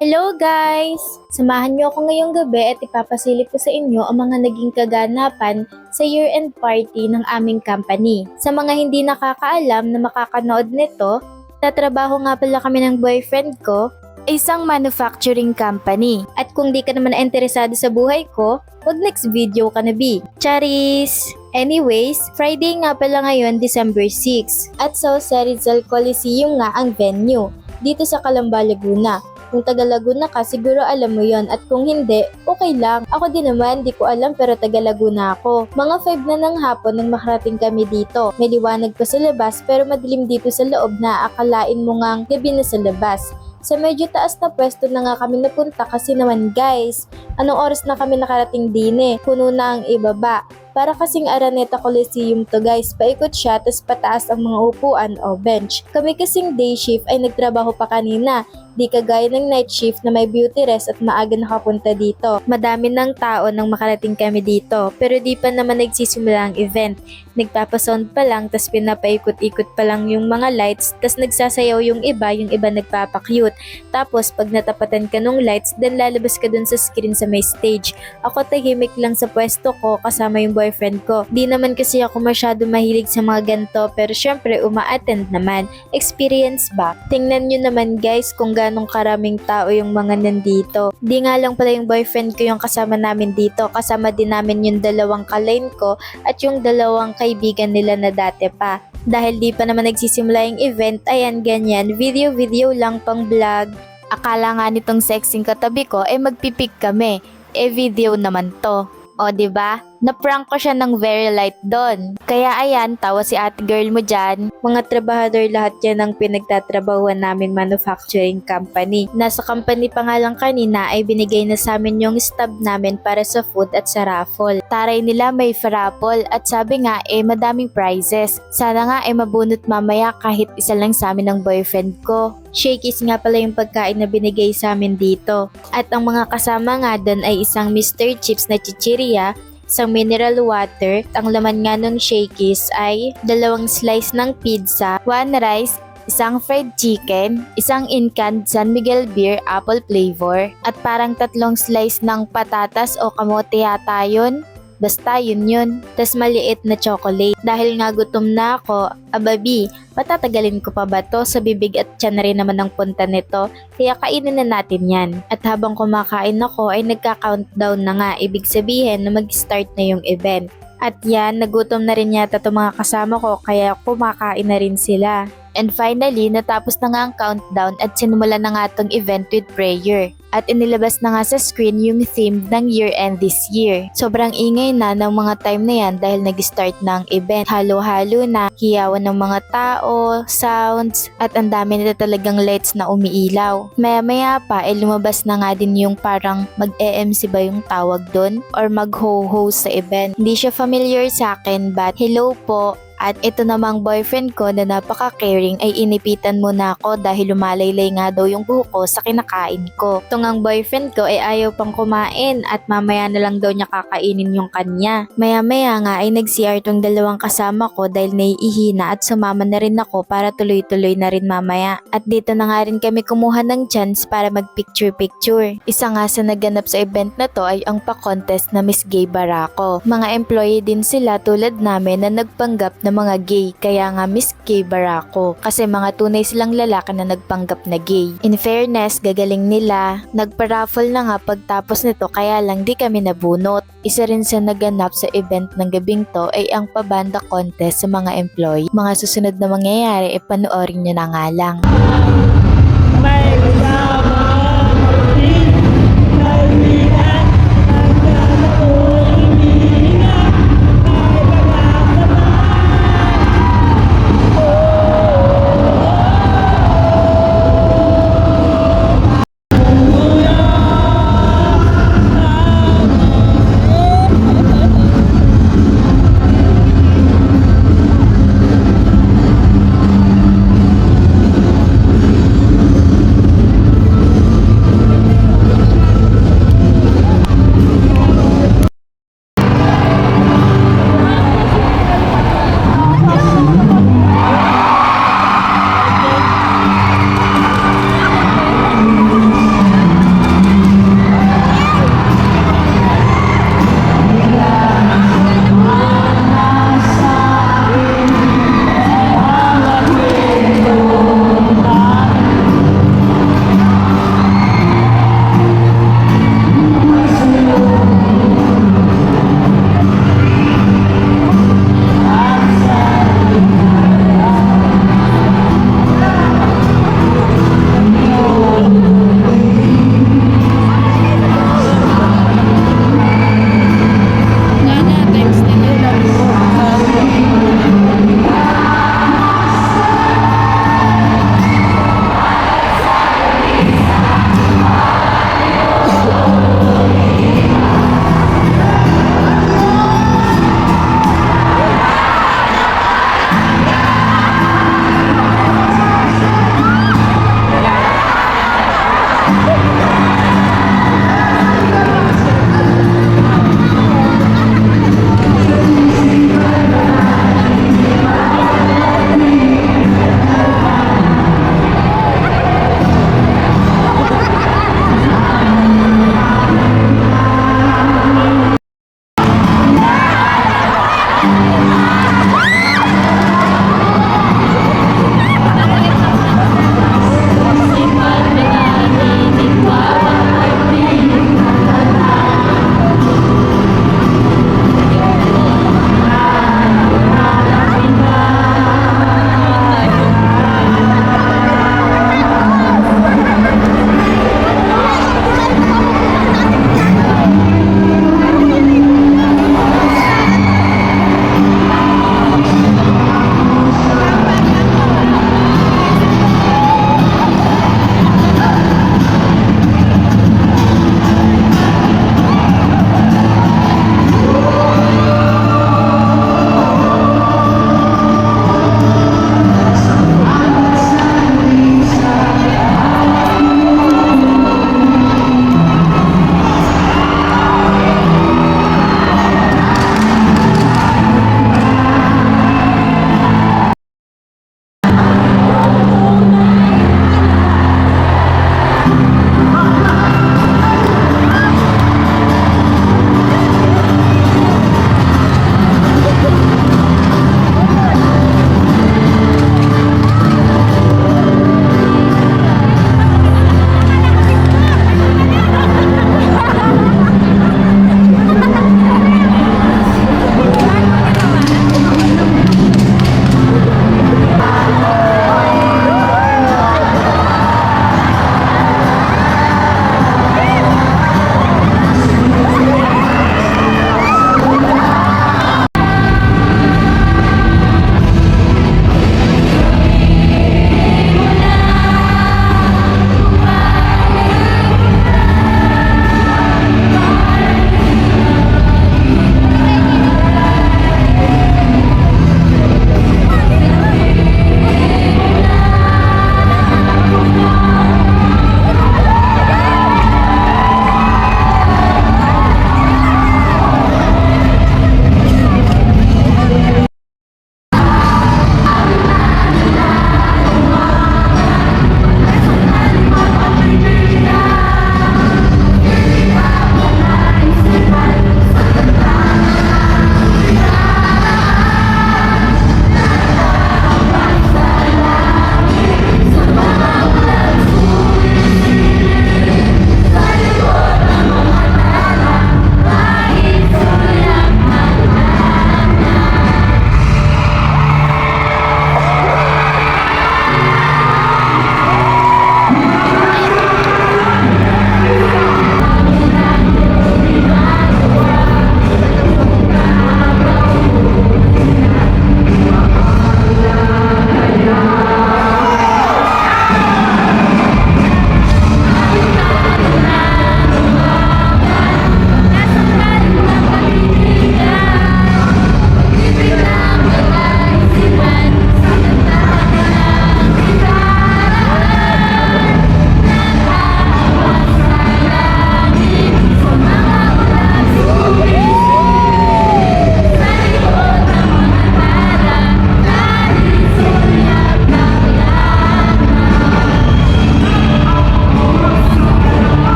Hello guys! Samahan niyo ako ngayong gabi at ipapasilip ko sa inyo ang mga naging kaganapan sa year-end party ng aming company. Sa mga hindi nakakaalam na makakanood nito, tatrabaho nga pala kami ng boyfriend ko, isang manufacturing company. At kung di ka naman interesado sa buhay ko, wag next video ka na bi. Charis! Anyways, Friday nga pala ngayon, December 6. At sa Rizal Coliseum nga ang venue, dito sa Calamba, Laguna. Kung taga Laguna ka, siguro alam mo yon, at kung hindi, okay lang. Ako din naman, di ko alam pero taga Laguna ako. Mga 5 na ng hapon nang makarating kami dito. May liwanag pa sa labas pero madilim dito sa loob na akalain mo ngang gabi na sa labas. Sa medyo taas na pwesto na nga kami napunta kasi naman guys, anong oras na kami nakarating din puno na ang ibaba. Para kasing Araneta Coliseum to guys, paikot siya tas pataas ang mga upuan o bench. Kami kasing day shift ay nagtrabaho pa kanina, di kagaya ng night shift na may beauty rest at maaga nakapunta dito. Madami ng tao nang makarating kami dito, pero di pa naman nagsisimula ang event. Nagpapasound pa lang, tas pinapaikot-ikot pa lang yung mga lights, tas nagsasayaw yung iba nagpapakyut. Tapos pag natapatan ka nung lights, then lalabas ka dun sa screen sa may stage. Ako tahimik lang sa pwesto ko kasama yung boyfriend ko. Di naman kasi ako masyado mahilig sa mga ganito, pero syempre uma-attend naman. Experience ba? Tingnan nyo naman guys kung ganong karaming tao yung mga nandito. Di nga lang pala yung boyfriend ko yung kasama namin dito, kasama din namin yung dalawang ka-line ko at yung dalawang kaibigan nila na dati pa. Dahil di pa naman nagsisimula yung event, ayan ganyan, video lang pang vlog. Akala nga nitong sexing katabi ko magpipik kami, video naman to. O diba? Na-prank ko siya ng very light doon. Kaya ayan, tawa si ate girl mo dyan. Mga trabahador lahat yan ang pinagtatrabahuan namin manufacturing company. Nasa company pa nga lang kanina ay binigay na sa amin yung stub namin para sa food at sa raffle. Taray nila may raffle at sabi nga madaming prizes. Sana nga mabunot mamaya kahit isa lang sa amin ng boyfriend ko. Shakey's nga pala yung pagkain na binigay sa amin dito. At ang mga kasama nga doon ay isang Mr. Chips na chichirya, isang mineral water, at ang laman nga ng Shakey's ay 2 slice ng pizza, 1 rice, isang fried chicken, isang in-canned San Miguel beer apple flavor, at parang 3 slice ng patatas o kamote yata yun. Basta yun. Tas maliit na chocolate. Dahil nga gutom na ako, ababi, patatagalin ko pa ba to? Sa bibig at tiyan na rin naman ang punta nito, kaya kainin na natin yan. At habang kumakain ako ay nagka-countdown na nga, ibig sabihin na mag-start na yung event. At yan, nagutom na rin yata itong mga kasama ko kaya kumakain na rin sila. And finally, natapos na nga ang countdown at sinimula na nga itong event with prayer. At inilabas na nga sa screen yung theme ng year-end this year. Sobrang ingay na ng mga time na yan dahil nag-start na ang event. Halo-halo na, hiyawan ng mga tao, sounds, at ang dami na talagang lights na umiilaw. Maya-maya pa, lumabas na nga din yung parang mag-EMC ba yung tawag doon? Or mag-ho-host sa event. Hindi siya familiar sa akin but hello po. At ito namang boyfriend ko na napaka-caring ay inipitan muna ako dahil lumalaylay nga daw yung buhok ko sa kinakain ko. Itong ang boyfriend ko ay ayaw pang kumain at mamaya na lang daw niya kakainin yung kanya. Maya-maya nga ay nag-CR tong dalawang kasama ko dahil naiihina at sumama na rin ako para tuloy-tuloy na rin mamaya. At dito na nga rin kami kumuha ng chance para mag-picture-picture. Isa nga sa naganap sa event na to ay ang pa-contest na Miss Gay Barako. Mga employee din sila tulad namin na nagpanggap na mga gay, kaya nga Miss Gay Barako kasi mga tunay silang lalaki na nagpanggap na gay. In fairness, gagaling nila. Nagpa-raffle na nga pagtapos nito kaya lang di kami nabunot. Isa rin sa naganap sa event ng gabing to ay ang pabanda contest sa mga employee. Mga susunod na mangyayari panoorin nyo na nga lang.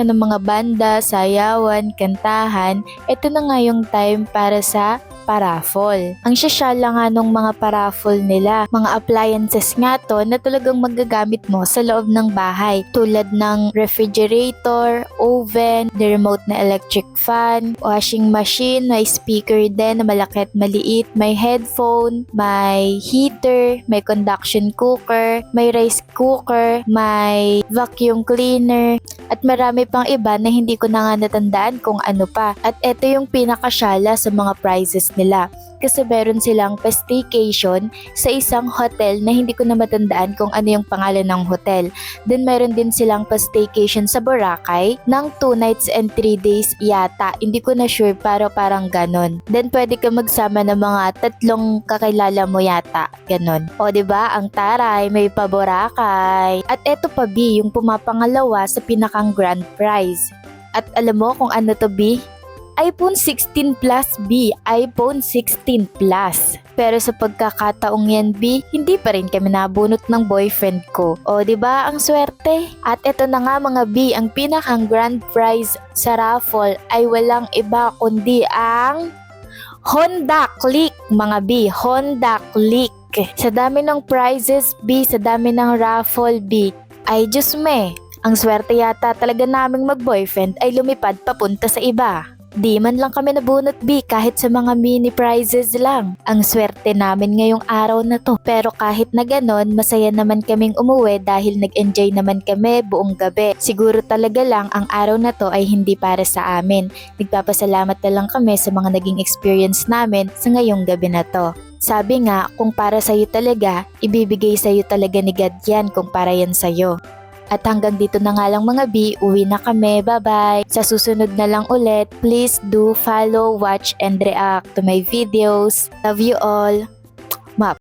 nga ng mga banda, sayawan, kantahan, ito na nga yung time para sa paraffol. Ang syasyala nga nung mga paraffol nila, mga appliances nga to na talagang magagamit mo sa loob ng bahay tulad ng refrigerator, oven, the remote na electric fan, washing machine, may speaker din na malaki at maliit, may headphone, may heater, may conduction cooker, may rice cooker, may vacuum cleaner, at marami pang iba na hindi ko na nga natandaan kung ano pa. At ito yung pinakasyala sa mga prizes nila. Kasi meron silang pa-staycation sa isang hotel na hindi ko na matandaan kung ano yung pangalan ng hotel. Then meron din silang pa-staycation sa Boracay ng 2 nights and 3 days yata. Hindi ko na sure pero parang ganon. Then pwede ka magsama ng mga 3 kakilala mo yata. Ganon. O diba, ang taray may pa Boracay. At eto pa B, yung pumapangalawa sa pinakang grand prize. At alam mo kung ano to B? iPhone 16 Plus B, iPhone 16 Plus. Pero sa pagkakataong yan B, hindi pa rin kami nabunot ng boyfriend ko. O diba ang swerte? At eto na nga mga B, ang pinakang grand prize sa raffle ay walang iba kundi ang Honda Click mga B, Honda Click. Sa dami ng prizes B, sa dami ng raffle B, ay Diyos me, ang swerte yata talaga naming mag-boyfriend ay lumipad papunta sa iba. Di man lang kami nabunot B kahit sa mga mini prizes lang. Ang swerte namin ngayong araw na to. Pero kahit na ganon, masaya naman kaming umuwi dahil nag-enjoy naman kami buong gabi. Siguro talaga lang ang araw na to ay hindi para sa amin. Nagpapasalamat na lang kami sa mga naging experience namin sa ngayong gabi na to. Sabi nga, kung para sa'yo talaga, ibibigay sa'yo talaga ni God yan kung para yan sa'yo. At hanggang dito na nga lang mga B, uwi na kami, bye-bye. Sa susunod na lang ulit, please do follow, watch, and react to my videos. Love you all!